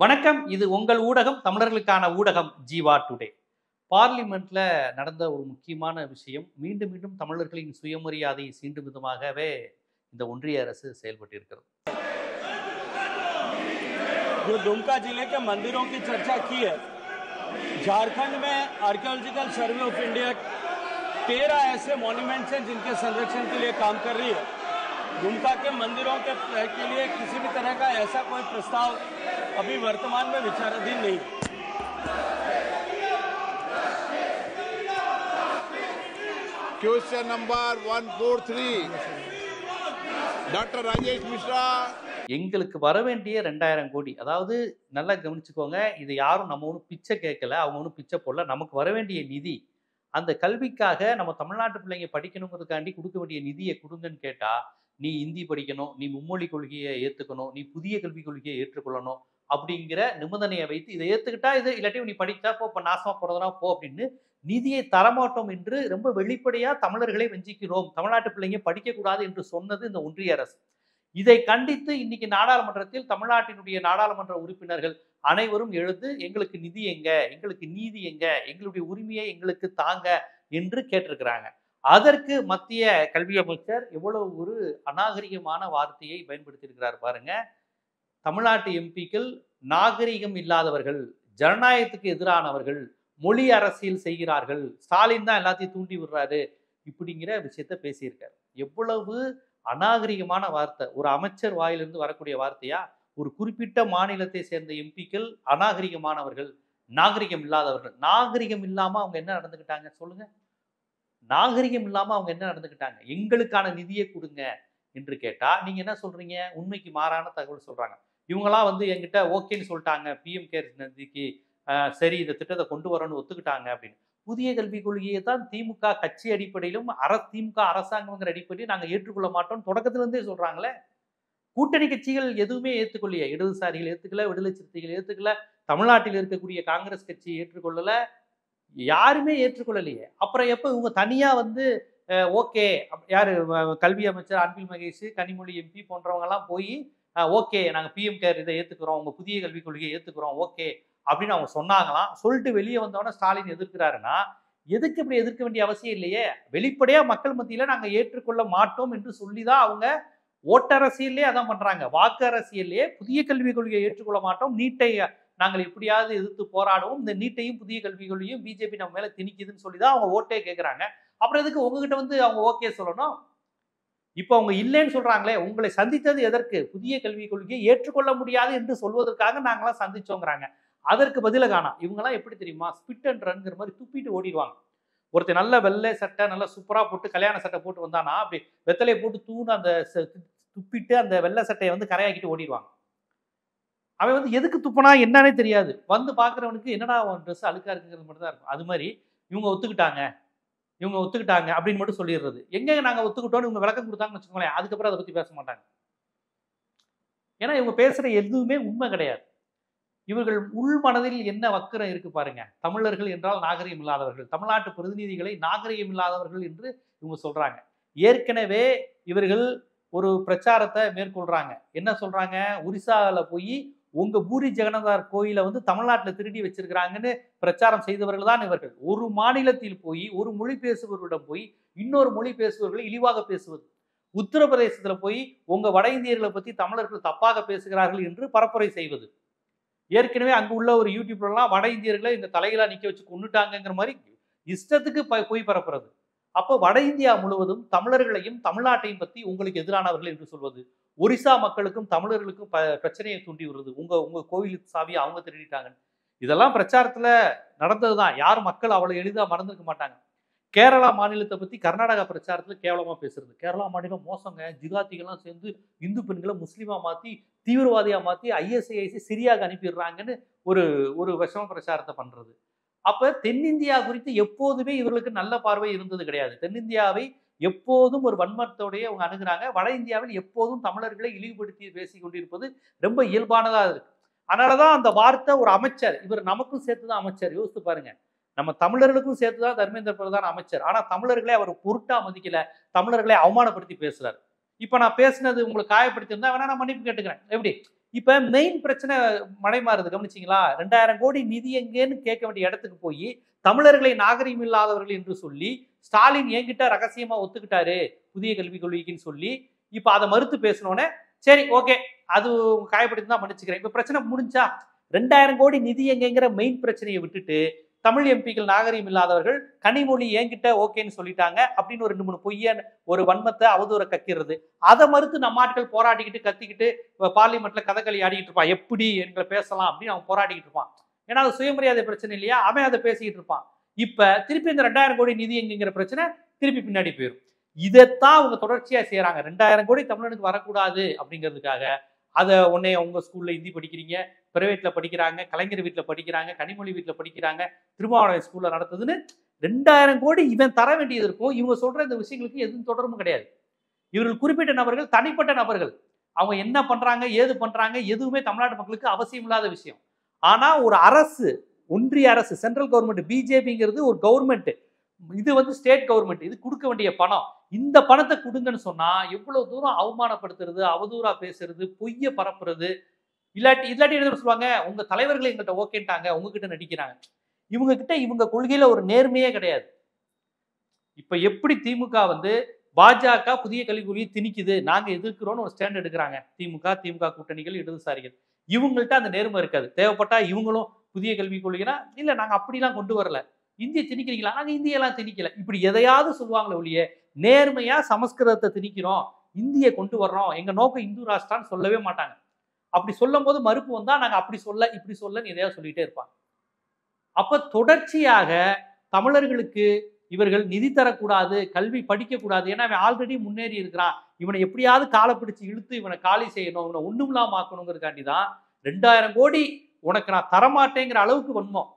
வணக்கம். இது உங்கள் ஊடகம், தமிழர்களுக்கான ஊடகம் ஜீவா டுடே. பார்லிமெண்ட்ல நடந்த ஒரு முக்கியமான விஷயம். மீண்டும் மீண்டும் தமிழர்களின் சுயமரியாதையை சீண்டும் விதமாகவே இந்த ஒன்றிய அரசு செயல்பட்டு இருக்கிறது. जो दुमका जिले के मंदिरों की चर्चा की है, झारखंड में आर्कियोलॉजिकल सर्वे ऑफ इंडिया 13 ऐसे मॉन्यूमेंट्स हैं जिनके संरक्षण के लिए काम कर रही है। दुमका के मंदिरों के लिए किसी भी तरह का ऐसा कोई प्रस्ताव अभी वर्तमान में विचाराधीन नहीं। Question number 143 doctor Rajesh Mishra. எங்களுக்கு வர வேண்டிய 2000 கோடி, அதாவது நல்லா கவனிச்சுக்கோங்க, இது யாரும் நம்ம ஒன்றும் பிச்சை கேட்கல, அவங்க ஒன்றும் பிச்சை போடல. நமக்கு வர வேண்டிய நிதி, அந்த கல்விக்காக நம்ம தமிழ்நாட்டு பிள்ளைங்க படிக்கணுங்கிறதுக்காண்டி கொடுக்க வேண்டிய நிதியை கொடுங்கன்னு கேட்டா, நீ ஹிந்தி படிக்கணும், நீ மும்மொழி கொள்கையை ஏற்றுக்கணும், நீ புதிய கல்விக் கொள்கையை ஏற்றுக்கொள்ளணும் அப்படிங்கிற நிபந்தனையை வைத்து இதை ஏற்றுக்கிட்டா இது, இல்லாட்டி நீ படித்தா போ, இப்போ நாசமாக போகிறதுனா போ அப்படின்னு நிதியை தரமாட்டோம் என்று ரொம்ப வெளிப்படையாக தமிழர்களை வஞ்சிக்கிறோம், தமிழ்நாட்டு பிள்ளைங்க படிக்கக்கூடாது என்று சொன்னது இந்த ஒன்றிய அரசு. இதை கண்டித்து இன்னைக்கு நாடாளுமன்றத்தில் தமிழ்நாட்டினுடைய நாடாளுமன்ற உறுப்பினர்கள் அனைவரும் எழுந்து எங்களுக்கு நிதி எங்க, எங்களுக்கு நீதி எங்க, எங்களுடைய உரிமையை எங்களுக்கு தாங்க என்று கேட்டிருக்கிறாங்க. அதற்கு மத்திய கல்வி அமைச்சர் எவ்வளவு ஒரு அநாகரிகமான வார்த்தையை பயன்படுத்தி இருக்கிறார் பாருங்க. தமிழ்நாட்டு எம்பிக்கள் நாகரிகம் இல்லாதவர்கள், ஜனநாயகத்துக்கு எதிரானவர்கள், மொழி அரசியல் செய்கிறார்கள், ஸ்டாலின் தான் எல்லாத்தையும் தூண்டி விடுறாரு இப்படிங்கிற விஷயத்த பேசியிருக்காரு. எவ்வளவு அநாகரிகமான வார்த்தை! ஒரு அமைச்சர் வாயிலிருந்து வரக்கூடிய வார்த்தையா? ஒரு குறிப்பிட்ட மாநிலத்தை சேர்ந்த எம்பிக்கள் அநாகரிகமானவர்கள், நாகரிகம் இல்லாதவர்கள். நாகரிகம் இல்லாம அவங்க என்ன நடந்துக்கிட்டாங்க சொல்லுங்க? நாகரிகம் இல்லாம அவங்க என்ன நடந்துக்கிட்டாங்க? எங்களுக்கான நிதியை கொடுங்க என்று கேட்டா நீங்க என்ன சொல்றீங்க? உண்மைக்கு மாறான தகவல் சொல்றாங்க. இவங்களாம் வந்து என்கிட்ட ஓகேன்னு சொல்லிட்டாங்க, பிஎம் கேர் நிதிக்கு சரி இந்த திட்டத்தை கொண்டு வரணும்னு ஒத்துக்கிட்டாங்க அப்படின்னு. புதிய கல்விக் கொள்கையை தான் திமுக கட்சி அடிப்படையிலும் திமுக அரசாங்கங்கிற அடிப்படையில் நாங்கள் ஏற்றுக்கொள்ள மாட்டோம் தொடக்கத்திலிருந்தே சொல்றாங்களே. கூட்டணி கட்சிகள் எதுவுமே ஏற்றுக்கொள்ளையே. இடதுசாரிகள் ஏற்றுக்கல, விடுதலை சிறுத்தைகள் ஏற்றுக்கல, தமிழ்நாட்டில் இருக்கக்கூடிய காங்கிரஸ் கட்சி ஏற்றுக்கொள்ளல, யாருமே ஏற்றுக்கொள்ளலையே. அப்புறம் எப்போ இவங்க தனியா வந்து ஓகே, யாரு கல்வி அமைச்சர் அன்பில் மகேஷ், கனிமொழி எம்பி போன்றவங்க எல்லாம் போய் ஓகே நாங்கள் பிஎம் கேர் இதை ஏற்றுக்கிறோம், உங்க புதிய கல்விக் கொள்கையை ஏற்றுக்கிறோம் ஓகே அப்படின்னு அவங்க சொன்னாங்களாம். சொல்லிட்டு வெளியே வந்தோடனே ஸ்டாலின் எதிர்க்கிறாருன்னா எதுக்கு இப்படி எதிர்க்க வேண்டிய அவசியம் இல்லையே. வெளிப்படையா மக்கள் மத்தியில நாங்க ஏற்றுக்கொள்ள மாட்டோம் என்று சொல்லிதான் அவங்க ஓட்டரசியல்லே அதான் பண்றாங்க. வாக்கு அரசியல்லே புதிய கல்விக் கொள்கையை ஏற்றுக்கொள்ள மாட்டோம், நீட்டை நாங்கள் எப்படியாவது எதிர்த்து போராடுவோம், இந்த நீட்டையும் புதிய கல்விக் கொள்கையும் பிஜேபி நம்ம மேல திணிக்குதுன்னு சொல்லிதான் அவங்க ஓட்டே கேட்கிறாங்க. அப்புறம் எதுக்கு உங்ககிட்ட வந்து அவங்க ஓகே சொல்லணும்? இப்ப அவங்க இல்லைன்னு சொல்றாங்களே, உங்களை சந்தித்தது எதற்கு? புதிய கல்விக் கொள்கையை ஏற்றுக்கொள்ள முடியாது என்று சொல்வதற்காக நாங்களாம் சந்திச்சோங்கிறாங்க. அதற்கு பதில காணோம். இவங்கெல்லாம் எப்படி தெரியுமா? ஸ்பிட் அண்ட் ரன்ங்கிற மாதிரி துப்பிட்டு ஓடிடுவாங்க. ஒருத்தர் நல்ல வெள்ளை சட்டை நல்லா சூப்பரா போட்டு கல்யாண சட்டை போட்டு வந்தானா அப்படி வெத்தலையை போட்டு தூணு அந்த துப்பிட்டு அந்த வெள்ளை சட்டையை வந்து கரையாக்கிட்டு ஓடிடுவாங்க. அவன் வந்து எதுக்கு துப்புனா என்னன்னே தெரியாது. வந்து பாக்குறவனுக்கு என்னடா ட்ரெஸ் அழுக்கா இருக்குங்கிறது மட்டும் தான் இருக்கும். அது மாதிரி இவங்க ஒத்துக்கிட்டாங்க அப்படின்னு மட்டும் சொல்லிடுறது. எங்க நாங்க ஒத்துக்கிட்டோம்னு இவங்க விளக்கம் கொடுத்தாங்கன்னு வச்சுக்கோங்களேன், அதுக்கப்புறம் அதை பத்தி பேச மாட்டாங்க. ஏன்னா இவங்க பேசுற எதுவுமே உண்மை கிடையாது. இவர்கள் உள் மனதில் என்ன வக்கரம் இருக்கு பாருங்க. தமிழர்கள் என்றால் நாகரிகம் இல்லாதவர்கள், தமிழ்நாட்டு பிரதிநிதிகளை நாகரிகம் இல்லாதவர்கள் என்று இவங்க சொல்றாங்க. ஏற்கனவே இவர்கள் ஒரு பிரச்சாரத்தை மேற்கொள்றாங்க. என்ன சொல்றாங்க? ஒரிசால போய் உங்க பூரி ஜெகநாதர் கோயிலை வந்து தமிழ்நாட்டில் திருடி வச்சிருக்கிறாங்கன்னு பிரச்சாரம் செய்தவர்கள் தான் இவர்கள். ஒரு மாநிலத்தில் போய் ஒரு மொழி பேசுபவர்களிடம் போய் இன்னொரு மொழி பேசுபவர்களை இழிவாக பேசுவது. உத்தரப்பிரதேசத்துல போய் உங்க வட இந்தியர்களை பத்தி தமிழர்கள் தப்பாக பேசுகிறார்கள் என்று பரப்புரை செய்வது. ஏற்கனவே அங்கு உள்ள ஒரு யூடியூப்லாம் வட இந்தியர்களை இந்த தலைகளா நிக்க வச்சு கொண்டுட்டாங்கிற மாதிரி இஷ்டத்துக்கு போய் பரப்புறது. அப்போ வட இந்தியா முழுவதும் தமிழர்களையும் தமிழ்நாட்டையும் பத்தி உங்களுக்கு எதிரானவர்கள் என்று சொல்வது. ஒரிசா மக்களுக்கும் தமிழர்களுக்கும் பிரச்சனையை தூண்டி வருது. உங்க கோவிலுக்கு சாவியை அவங்க திருடிட்டாங்க. இதெல்லாம் பிரச்சாரத்துல நடந்ததுதான். யாரும் மக்கள் அவ்வளவு எளிதா மறந்துருக்க மாட்டாங்க. கேரளா மாநிலத்தை பத்தி கர்நாடகா பிரச்சாரத்துல கேவலமா பேசுறது. கேரளா மாநிலம் மோசங்க, ஜிகாத்திகள்லாம் சேர்ந்து இந்து பெண்களை முஸ்லீமா மாத்தி தீவிரவாதியா மாத்தி ஐஎஸ்ஐசி சிரியாவுக்கு அனுப்பிடுறாங்கன்னு ஒரு விஷம பிரச்சாரத்தை பண்றது. அப்ப தென்னிந்தியா குறித்து எப்போதுமே இவர்களுக்கு நல்ல பார்வை இருந்தது கிடையாது. தென்னிந்தியாவை எப்போதும் ஒரு வன்மத்தோடைய அவங்க அணுகுறாங்க. வட இந்தியாவில் எப்போதும் தமிழர்களை இழிவுபடுத்தி பேசி கொண்டிருப்பது ரொம்ப இயல்பானதா இருக்கு. அதனாலதான் அந்த வார்த்தை ஒரு அமைச்சர், இவர் நமக்கும் சேர்த்துதான் அமைச்சர். யோசித்து பாருங்க, நம்ம தமிழர்களுக்கும் சேர்த்துதான் தர்மேந்திர பிரதான் அமைச்சர். ஆனா தமிழர்களை அவர் பொருட்டா மதிக்கல, தமிழர்களை அவமானப்படுத்தி பேசுறாரு. இப்ப நான் பேசினது உங்களுக்கு காயப்படுத்தியிருந்தா வேணா நான் மன்னிப்பு கேட்டுக்கிறேன். எப்படி இப்ப மெயின் பிரச்சனை மடைமாறுது, கவனிச்சிங்களா? 2000 கோடி நிதி எங்கேன்னு கேட்க வேண்டிய இடத்துக்கு போய் தமிழர்களை நாகரிகம் இல்லாதவர்கள் என்று சொல்லி ஸ்டாலின் என்கிட்ட ரகசியமா ஒத்துக்கிட்டாரு புதிய கல்விக் கொள்கைக்குன்னு சொல்லி, இப்ப அதை மறுத்து பேசினோன்னே சரி ஓகே அது காயப்படுத்தி தான் மன்னிச்சுக்கிறேன். இப்ப பிரச்சனை முடிஞ்சா? 2000 கோடி நிதி எங்கங்கிற மெயின் பிரச்சனையை விட்டுட்டு தமிழ் எம்பிக்கள் நாகரிகம் இல்லாதவர்கள் கனிமொழி என்கிட்ட ஓகேன்னு சொல்லிட்டாங்க அப்படின்னு ஒரு 2-3 பொய்ய ஒரு வன்மத்தை அவதூற கக்கிறது, அதை மறுத்து நம்ம ஆட்கள் போராடிக்கிட்டு கத்திக்கிட்டு பார்லிமெண்ட்ல கதகளி ஆடிக்கிட்டு இருப்பான். எப்படி எங்களை பேசலாம் அப்படின்னு அவன் போராடிக்கிட்டு இருப்பான். ஏன்னா அது சுயமரியாதை பிரச்சனை இல்லையா, அவன் அதை பேசிக்கிட்டு இருப்பான். இப்ப திருப்பி இந்த 2000 கோடி நிதி என்கிற பிரச்சனை திருப்பி பின்னாடி போயிடும். இதைத்தான் அவங்க தொடர்ச்சியா செய்யறாங்க. 2000 கோடி தமிழனுக்கு வரக்கூடாது அப்படிங்கிறதுக்காக அதை உடனே உங்க ஸ்கூல்ல ஹிந்தி படிக்கிறீங்க, பிரைவேட்ல படிக்கிறாங்க, கலைஞர் வீட்டுல படிக்கிறாங்க, கனிமொழி வீட்டுல படிக்கிறாங்க, திருமாவளவன் ஸ்கூல்ல நடத்துதுன்னு 2000 கோடி இவன் தர வேண்டியது இருக்கும். இவங்க சொல்ற இந்த விஷயங்களுக்கு எதுவும் தொடர்பும் கிடையாது. இவர்கள் குறிப்பிட்ட நபர்கள், தனிப்பட்ட நபர்கள், அவங்க என்ன பண்றாங்க ஏது பண்றாங்க எதுவுமே தமிழ்நாட்டு மக்களுக்கு அவசியம் இல்லாத விஷயம். ஆனா ஒரு அரசு, ஒன்றிய அரசு, சென்ட்ரல் கவர்மெண்ட், பிஜேபிங்கிறது ஒரு கவர்மெண்ட், இது வந்து ஸ்டேட் கவர்மெண்ட், இது கொடுக்க வேண்டிய பணம். இந்த பணத்தை கொடுங்கன்னு சொன்னா எவ்வளவு தூரம் அவமானப்படுத்துறது, அவதூறா பேசுறது, பொய்ய பரப்புறது. இல்லாட்டி என்ன சொல்லுவாங்க, உங்க தலைவர்கள் எங்கள்கிட்ட ஓகேன்ட்டாங்க, உங்ககிட்ட நடிக்கிறாங்க. இவங்க கிட்ட இவங்க கொள்கையில ஒரு நேர்மையே கிடையாது. இப்ப எப்படி திமுக வந்து பாஜக புதிய கல்விக் கொள்கையை திணிக்குது, நாங்க எதிர்க்கிறோம்னு ஒரு ஸ்டாண்ட் எடுக்கிறாங்க திமுக கூட்டணிகள், இடதுசாரிகள். இவங்கள்ட்ட அந்த நேர்மை இருக்காது. தேவைப்பட்டா இவங்களும் புதிய கல்விக் கொள்கைனா இல்ல நாங்க அப்படிலாம் கொண்டு வரல, இந்திய திணிக்கிறீங்களா, நாங்க இந்தியெல்லாம் திணிக்கல, இப்படி எதையாவது சொல்லுவாங்களே ஒழிய நேர்மையா சமஸ்கிருதத்தை திணிக்கிறோம், இந்திய கொண்டு வர்றோம், எங்க நோக்கம் இந்து ராஷ்டிரான்னு சொல்லவே மாட்டாங்க. அப்படி சொல்லும் போது மறுப்பு வந்தா நாங்க அப்படி சொல்ல இப்படி சொல்லன்னு எதையாவது சொல்லிட்டே இருப்பாங்க. அப்ப தொடர்ச்சியாக தமிழர்களுக்கு இவர்கள் நிதி தரக்கூடாது, கல்வி படிக்க கூடாது, ஏன்னா அவன் ஆல்ரெடி முன்னேறி இருக்கிறான், இவனை எப்படியாவது காலை பிடிச்சு இழுத்து இவனை காலி செய்யணும், இவனை ஒண்ணும் இல்லாம ஆக்கணுங்கிறதுக்காண்டி தான் 2000 கோடி உனக்கு நான் தரமாட்டேங்கிற அளவுக்கு வன்மம்.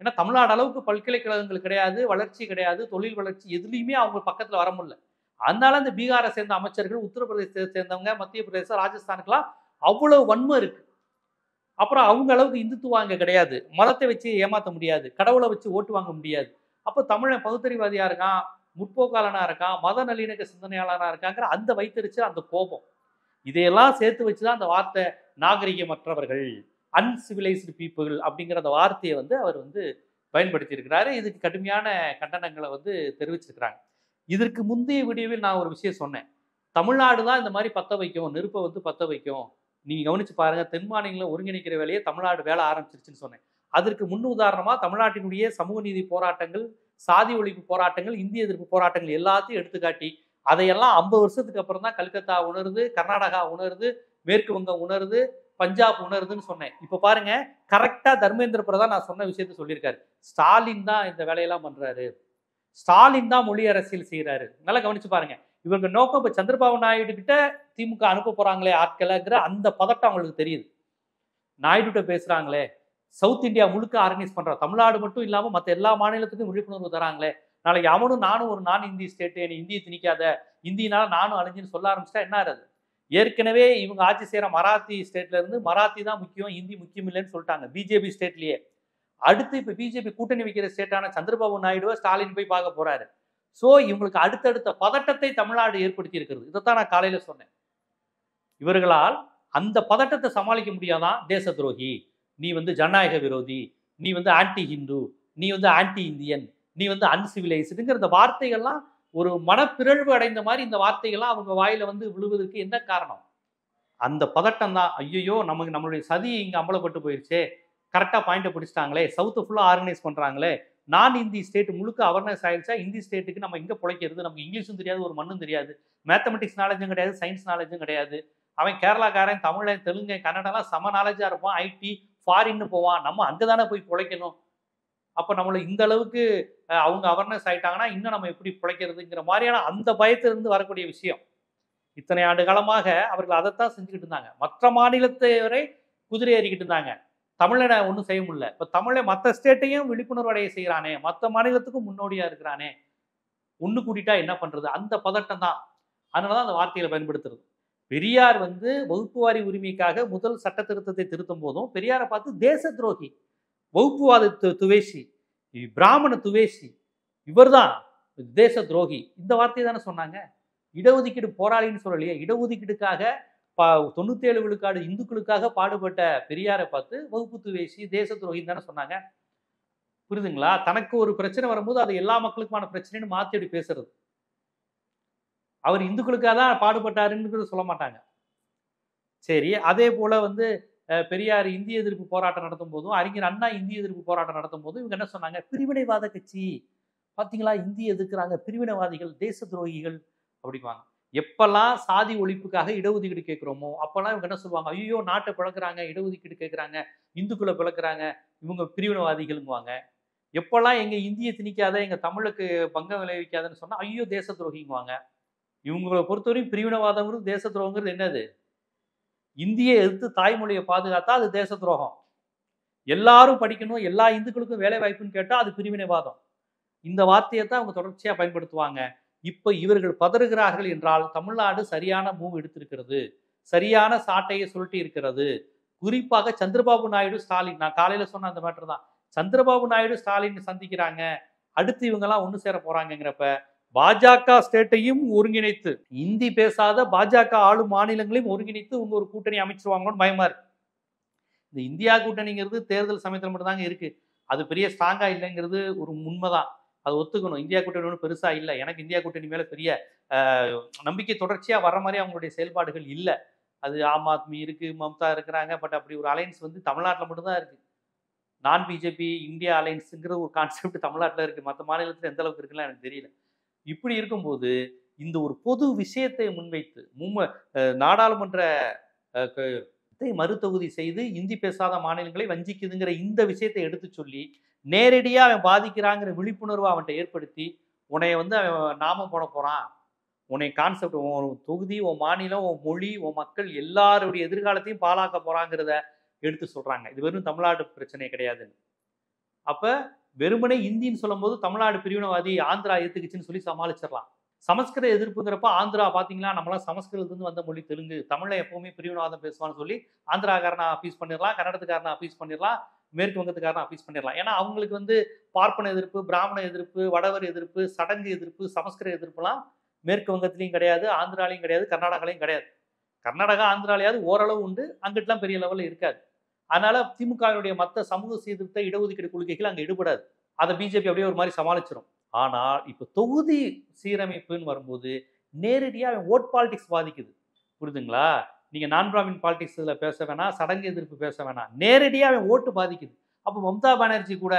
ஏன்னா தமிழ்நாடு அளவுக்கு பல்கலைக்கழகங்கள் கிடையாது, வளர்ச்சி கிடையாது, தொழில் வளர்ச்சி எதுலையுமே அவங்க பக்கத்துல வர முடியல. அதனால இந்த பீகாரை சேர்ந்த அமைச்சர்கள், உத்தரப்பிரதேசத்தை சேர்ந்தவங்க, மத்திய பிரதேசம், ராஜஸ்தானுக்குலாம் அவ்வளவு வன்மம் இருக்கு. அப்புறம் அவங்க அளவுக்கு இந்துத்துவம் அங்க கிடையாது, மதத்தை வச்சு ஏமாத்த முடியாது, கடவுளை வச்சு ஓட்டு வாங்க முடியாது. அப்போ தமிழன் பகுத்தறிவாதியா இருக்கான், முற்போக்காளனா இருக்கான், மத நல்லிணக்க சிந்தனையாளனா இருக்காங்கிற அந்த வைத்தறிச்சு அந்த கோபம், இதையெல்லாம் சேர்த்து வச்சுதான் அந்த வார்த்தை நாகரிகமற்றவர்கள், அன்சிவிலைஸ்டு பீப்புள் அப்படிங்கிற அந்த வார்த்தையை வந்து அவர் வந்து பயன்படுத்தி இருக்கிறாரு. இதுக்கு கடுமையான கண்டனங்களை வந்து தெரிவிச்சிருக்கிறாங்க. இதற்கு முந்தைய வீடியோவில் நான் ஒரு விஷயம் சொன்னேன், தமிழ்நாடு தான் இந்த மாதிரி பத்த வைக்கும், நெருப்பை வந்து பத்த வைக்கும், நீங்க கவனிச்சு பாருங்க, தென் மாநிலங்களை ஒருங்கிணைக்கிற வேலையை தமிழ்நாடு வேலை ஆரம்பிச்சிருச்சுன்னு சொன்னேன். அதற்கு முன் உதாரணமா தமிழ்நாட்டினுடைய சமூக நீதி போராட்டங்கள், சாதி ஒழிப்பு போராட்டங்கள், இந்திய எதிர்ப்பு போராட்டங்கள் எல்லாத்தையும் எடுத்துக்காட்டி அதையெல்லாம் 50 வருஷத்துக்கு அப்புறம் தான் கல்கத்தா உணருது, கர்நாடகா உணருது, மேற்கு வங்கம் உணருது, பஞ்சாப் உணருதுன்னு சொன்னேன். இப்ப பாருங்க, கரெக்டா தர்மேந்திர பிரதான் நான் சொன்ன விஷயத்த சொல்லியிருக்காரு. ஸ்டாலின் தான் இந்த வேலையெல்லாம் பண்றாரு, ஸ்டாலின் தான் மொழி அரசியல் செய்யறாரு. நல்லா கவனிச்சு பாருங்க, இவங்க நோக்கம் இப்ப சந்திரபாபு நாயுடு கிட்ட திமுக அனுப்ப போறாங்களே ஆட்களைங்கிற அந்த பதட்டம் அவங்களுக்கு தெரியுது. நாயுடு பேசுறாங்களே, சவுத் இந்தியா முழுக்க ஆர்கனைஸ் பண்றோம், தமிழ்நாடு மட்டும் இல்லாம மற்ற எல்லா மாநிலத்துக்கும் விழிப்புணர்வு தராங்களே, நாளைக்கு அவனும் நானும் ஒரு நான் இந்தி ஸ்டேட், இந்தியை திணிக்காத, இந்தியினால நானும் அழிஞ்சுன்னு சொல்ல ஆரம்பிச்சிட்டா என்ன ஆகுது? ஏற்கனவே இவங்க ஆட்சி செய்யற மராத்தி ஸ்டேட்ல இருந்து மராத்தி தான் முக்கியம், இந்தி முக்கியம் இல்லைன்னு சொல்லிட்டாங்க பிஜேபி ஸ்டேட்லயே. அடுத்து இப்ப பிஜேபி கூட்டணி வைக்கிற ஸ்டேட்டான சந்திரபாபு நாயுடுவை ஸ்டாலின் போய் பார்க்க போறாரு. சோ இவங்களுக்கு அடுத்தடுத்த பதட்டத்தை தமிழ்நாடு ஏற்படுத்தி இருக்கிறது. இதைத்தான் நான் காலையில சொன்னேன். இவர்களால் அந்த பதட்டத்தை சமாளிக்க முடியாதான், தேச துரோகி, நீ வந்து ஜனநாயக விரோதி, நீ வந்து ஆன்டி ஹிந்து, நீ வந்து ஆன்டி இந்தியன், நீ வந்து அன்சிவிலைஸ்டுங்கிற இந்த வார்த்தைகள்லாம் ஒரு மனப்பிறழ்வு அடைந்த மாதிரி இந்த வார்த்தைகள்லாம் அவங்க வாயில வந்து விழுவதற்கு என்ன காரணம்? அந்த பதட்டம் தான். ஐயோ நமக்கு நம்மளுடைய சதி இங்க அம்பலப்பட்டு போயிருச்சே, கரெக்டா பாயிண்ட பிடிச்சிட்டாங்களே, சவுத் ஃபுல்லா ஆர்கனைஸ் பண்றாங்களே, நான் இந்தி ஸ்டேட் முழுக்க அவேர்னஸ் ஆயிடுச்சா, இந்தி ஸ்டேட்டுக்கு நம்ம எங்க பிழைக்கிறது, நமக்கு இங்கிலீஷும் தெரியாது, ஒரு மண்ணும் தெரியாது, மேத்தமெட்டிக்ஸ் நாலேஜும் கிடையாது, சயின்ஸ் நாலேஜும் கிடையாது, அவன் கேரளாக்காரன், தமிழன், தெலுங்கு, கன்னடெல்லாம் சம நாலேஜா இருப்பான், ஐடி ஃபாரின்னு போவான், நம்ம அங்கதானே போய் பிழைக்கணும். அப்ப நம்மள இந்த அளவுக்கு அவங்க அவேர்னஸ் ஆயிட்டாங்கன்னா இன்னும் நம்ம எப்படி பிழைக்கிறதுங்கிற மாதிரியான அந்த பயத்திலிருந்து வரக்கூடிய விஷயம். இத்தனை ஆண்டு காலமாக அவர்கள் அதைத்தான் செஞ்சுக்கிட்டு இருந்தாங்க. மற்ற மாநிலத்தை வரை குதிரை ஏறிக்கிட்டு இருந்தாங்க, தமிழனை ஒன்றும் செய்ய முடியல. இப்ப தமிழை மற்ற ஸ்டேட்டையும் விழிப்புணர்வு அடைய செய்யறானே, மற்ற மாநிலத்துக்கும் முன்னோடியா இருக்கிறானே, ஒண்ணு கூட்டிட்டா என்ன பண்றது, அந்த பதட்டம் தான். அதனாலதான் அந்த வார்த்தைகளை பயன்படுத்துறது. பெரியார் வந்து வகுப்புவாரி உரிமைக்காக முதல் சட்ட திருத்தத்தை திருத்தும் போதும் பெரியாரை பார்த்து தேச துரோகி, வகுப்புவாத துவேஷி, பிராமண துவேஷி, இவர்தான் தேச துரோகி, இந்த வார்த்தையை தானே சொன்னாங்க. இடஒதுக்கீடு போராளின்னு சொல்லலையே, இடஒதுக்கீடுக்காக 97 விழுக்காடு இந்துக்களுக்காக பாடுபட்ட பெரியாரை பார்த்து வகுப்பு துவேஷி, தேச துரோகின்னு தானே சொன்னாங்க. புரியுதுங்களா? தனக்கு ஒரு பிரச்சனை வரும்போது அது எல்லா மக்களுக்குமான பிரச்சனைன்னு மாற்றி அப்படி பேசுறது. அவர் இந்துக்களுக்காக தான் பாடுபட்டாருன்னு சொல்ல மாட்டாங்க. சரி, அதே போல வந்து பெரியார் இந்திய எதிர்ப்பு போராட்டம் நடத்தும் போதும், அறிஞர் அண்ணா இந்திய எதிர்ப்பு போராட்டம் நடத்தும் போதும் இவங்க என்ன சொன்னாங்க? பிரிவினைவாத கட்சி, பார்த்தீங்களா இந்திய எதிர்க்கிறாங்க, பிரிவினைவாதிகள், தேச துரோகிகள் அப்படிம்பாங்க. எப்பெல்லாம் சாதி ஒழிப்புக்காக இடஒதுக்கீடு கேட்குறோமோ அப்பெல்லாம் இவங்க என்ன சொல்லுவாங்க? ஐயோ நாட்டை பிளக்குறாங்க, இடஒதுக்கீடு கேட்குறாங்க, இந்துக்களை பிளக்குறாங்க, இவங்க பிரிவினைவாதிகள்ங்குவாங்க. எப்பெல்லாம் எங்க இந்திய திணிக்காத, எங்க தமிழுக்கு பங்கம் விளைவிக்காதுன்னு சொன்னா ஐயோ தேச துரோகிங்குவாங்க. இவங்களை பொறுத்தவரையும் பிரிவினைவாதங்கிறது தேச துரோகங்கிறது என்னது? இந்தியை எதிர்த்து தாய்மொழியை பாதுகாத்தா அது தேச துரோகம். எல்லாரும் படிக்கணும், எல்லா இந்துக்களுக்கும் வேலை வாய்ப்புன்னு கேட்டா அது பிரிவினைவாதம். இந்த வார்த்தையை தான் அவங்க தொடர்ச்சியா பயன்படுத்துவாங்க. இப்ப இவர்கள் பதறுகிறார்கள் என்றால் தமிழ்நாடு சரியான மூவ் எடுத்திருக்கிறது, சரியான சாட்டையை சுருட்டி இருக்கிறது. குறிப்பாக சந்திரபாபு நாயுடு, ஸ்டாலின், நான் காலையில சொன்ன அந்த மேட்டர் தான். சந்திரபாபு நாயுடு ஸ்டாலின் சந்திக்கிறாங்க, அடுத்து இவங்கெல்லாம் ஒன்று சேர போறாங்கிறப்ப பாஜக ஸ்டேட்டையும் ஒருங்கிணைத்து, இந்தி பேசாத பாஜக ஆளும் மாநிலங்களையும் ஒருங்கிணைத்து உங்க ஒரு கூட்டணி அமைச்சிருவாங்களோன்னு பயமா இருக்கு. இந்த இந்தியா கூட்டணிங்கிறது தேர்தல் சமயத்தில் மட்டும்தாங்க இருக்கு. அது பெரிய ஸ்ட்ராங்கா இல்லைங்கிறது ஒரு உண்மைதான், அது ஒத்துக்கணும். இந்தியா கூட்டணி ஒன்றும் பெருசா இல்லை. எனக்கு இந்தியா கூட்டணி மேல பெரிய நம்பிக்கை தொடர்ச்சியா வர்ற மாதிரி அவங்களுடைய செயல்பாடுகள் இல்லை. அது ஆம் ஆத்மி இருக்கு, மம்தா இருக்கிறாங்க, பட் அப்படி ஒரு அலைன்ஸ் வந்து தமிழ்நாட்டில் மட்டும்தான் இருக்கு. நான் பிஜேபி இந்தியா அலைன்ஸுங்கிற ஒரு கான்செப்ட் தமிழ்நாட்டில் இருக்கு, மற்ற மாநிலத்தில் எந்த அளவுக்கு இருக்குன்னு எனக்கு தெரியல. இப்படி இருக்கும்போது இந்த ஒரு பொது விஷயத்தை முன்வைத்து நாடாளுமன்ற மறுதொகுதி செய்து இந்தி பேசாத மாநிலங்களை வஞ்சிக்குதுங்கிற இந்த விஷயத்தை எடுத்து சொல்லி நேரடியா அவன் பாதிக்கிறாங்கிற விழிப்புணர்வை அவன்கிட்ட ஏற்படுத்தி, உன்னைய வந்து அவன் நாமம் போட போறான், உன்னை கான்செப்ட், உன் தொகுதி, உன் மாநிலம், உன் மொழி, உன் மக்கள் எல்லாருடைய எதிர்காலத்தையும் பாழாக்க போறாங்கிறத எடுத்து சொல்றாங்க. இது வெறும் தமிழ்நாடு பிரச்சனை கிடையாதுன்னு. அப்ப வெறுமனே இந்தின்னு சொல்லும் போது தமிழ்நாடு பிரிவினைவாதி, ஆந்திரா ஏத்துக்குச்சுன்னு சொல்லி சமாளிச்சிடலாம். சமஸ்கிருத எதிர்ப்புங்கிறப்ப ஆந்திரா பாத்தீங்களா, நம்மளாம் சமஸ்கிருதத்துலேருந்து வந்த மொழி தெலுங்கு, தமிழ்ல எப்பவுமே பிரிவினைவாதம் பேசுவான்னு சொல்லி ஆந்திராக்காரனை அப்பீஸ் பண்ணிடலாம், கன்னடத்துக்காரனை அப்பீஸ் பண்ணிடலாம், மேற்கு வங்கத்துக்காரனை அப்பீஸ் பண்ணிடலாம். ஏன்னா அவங்களுக்கு வந்து பார்ப்பன எதிர்ப்பு, பிராமண எதிர்ப்பு, வடவர் எதிர்ப்பு, சடங்கு எதிர்ப்பு, சமஸ்கிருத எதிர்ப்புலாம் மேற்கு வங்கத்திலையும் கிடையாது, ஆந்திராலையும் கிடையாது, கர்நாடகாலையும் கிடையாது. கர்நாடகா ஆந்திராலையாவது ஓரளவு உண்டு, அங்கிட்டலாம் பெரிய லெவலில் இருக்காது. அதனால திமுகவினுடைய மற்ற சமூக சீர்திருத்த இடஒதுக்கீடு கொள்கைகள் அங்கே ஈடுபடாது. அதை பிஜேபி அப்படியே ஒரு மாதிரி சமாளிச்சிடும். ஆனால் இப்போ தொகுதி சீரமைப்புன்னு வரும்போது நேரடியாக அவன் ஓட் பாலிடிக்ஸ் பாதிக்குது. புரியுதுங்களா? நீங்க நான் பிராமின் பாலிடிக்ஸ்ல பேச வேணாம், சடங்கு எதிர்ப்பு பேச வேணாம், நேரடியாக அவன் ஓட்டு பாதிக்குது. அப்போ மம்தா பானர்ஜி கூட,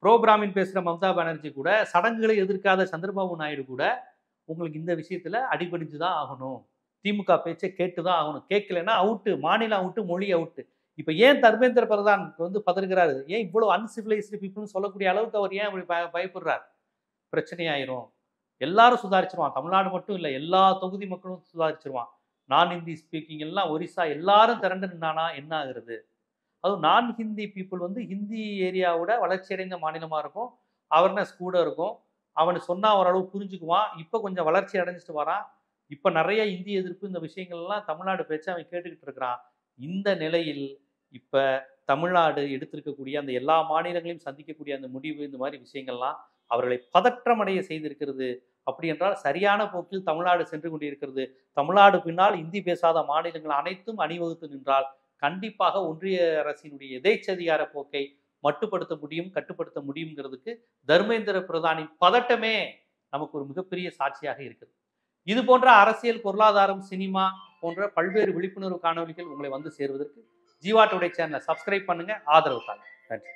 ப்ரோ பிராமின் பேசுகிற மம்தா பானர்ஜி கூட, சடங்குகளை எதிர்க்காத சந்திரபாபு நாயுடு கூட உங்களுக்கு இந்த விஷயத்துல அடிபடிஞ்சு தான் ஆகணும், திமுக பேச்சை கேட்டு தான் ஆகணும். கேட்கலன்னா அவுட்டு, மாநிலம் அவுட்டு, மொழி அவுட்டு. இப்போ ஏன் தர்மேந்திர பிரதான் வந்து பதறுகிறாரு? ஏன் இவ்வளவு அன்சிவிலைஸ்டு பீப்புள்னு சொல்லக்கூடிய அளவுக்கு அவர் ஏன் அப்படி பயப்படுறார்? பிரச்சனையாயிரும். எல்லாரும் சுதாரிச்சிருவான். தமிழ்நாடு மட்டும் இல்லை, எல்லா தொகுதி மக்களும் சுதாரிச்சிருவான். நான் ஹிந்தி ஸ்பீக்கிங் எல்லாம் ஒரிசா எல்லாரும் திரண்டு நின்னானா என்ன ஆகுறது? அதுவும் நான் ஹிந்தி பீப்புள் வந்து ஹிந்தி ஏரியாவோட வளர்ச்சி அடைந்த மாநிலமா இருக்கும், அவேர்னஸ் கூட இருக்கும், அவனு சொன்னா ஓரளவு புரிஞ்சுக்குவான். இப்போ கொஞ்சம் வளர்ச்சி அடைஞ்சிட்டு வரான். இப்போ நிறைய இந்தி எதிர்ப்பு இந்த விஷயங்கள்லாம் தமிழ்நாடு பேச்சு அவன் கேட்டுக்கிட்டு இருக்கிறான். இந்த நிலையில் இப்போ தமிழ்நாடு எடுத்திருக்கக்கூடிய அந்த எல்லா மாநிலங்களையும் சந்திக்கக்கூடிய அந்த முடிவு, இந்த மாதிரி விஷயங்கள்லாம் அவர்களை பதற்றமடைய செய்திருக்கிறது. அப்படி என்றால் சரியான போக்கில் தமிழ்நாடு சென்று கொண்டிருக்கிறது. தமிழ்நாடு பின்னால் இந்தி பேசாத மாநிலங்கள் அனைத்தும் அணிவகுத்து நின்றால் கண்டிப்பாக ஒன்றிய அரசினுடைய எதேச்சதிகார போக்கை மட்டுப்படுத்த முடியும், கட்டுப்படுத்த முடியுங்கிறதுக்கு தர்மேந்திர பிரதானின் பதட்டமே நமக்கு ஒரு மிகப்பெரிய சாட்சியாக இருக்குது. இது போன்ற அரசியல், பொருளாதாரம், சினிமா போன்ற பல்வேறு விழிப்புணர்வு காணொலிகள் உங்களை வந்து சேருவதற்கு ஜீவா டுடே சேனலை சப்ஸ்கிரைப் பண்ணுங்க, ஆதரவு தாங்க. நன்றி.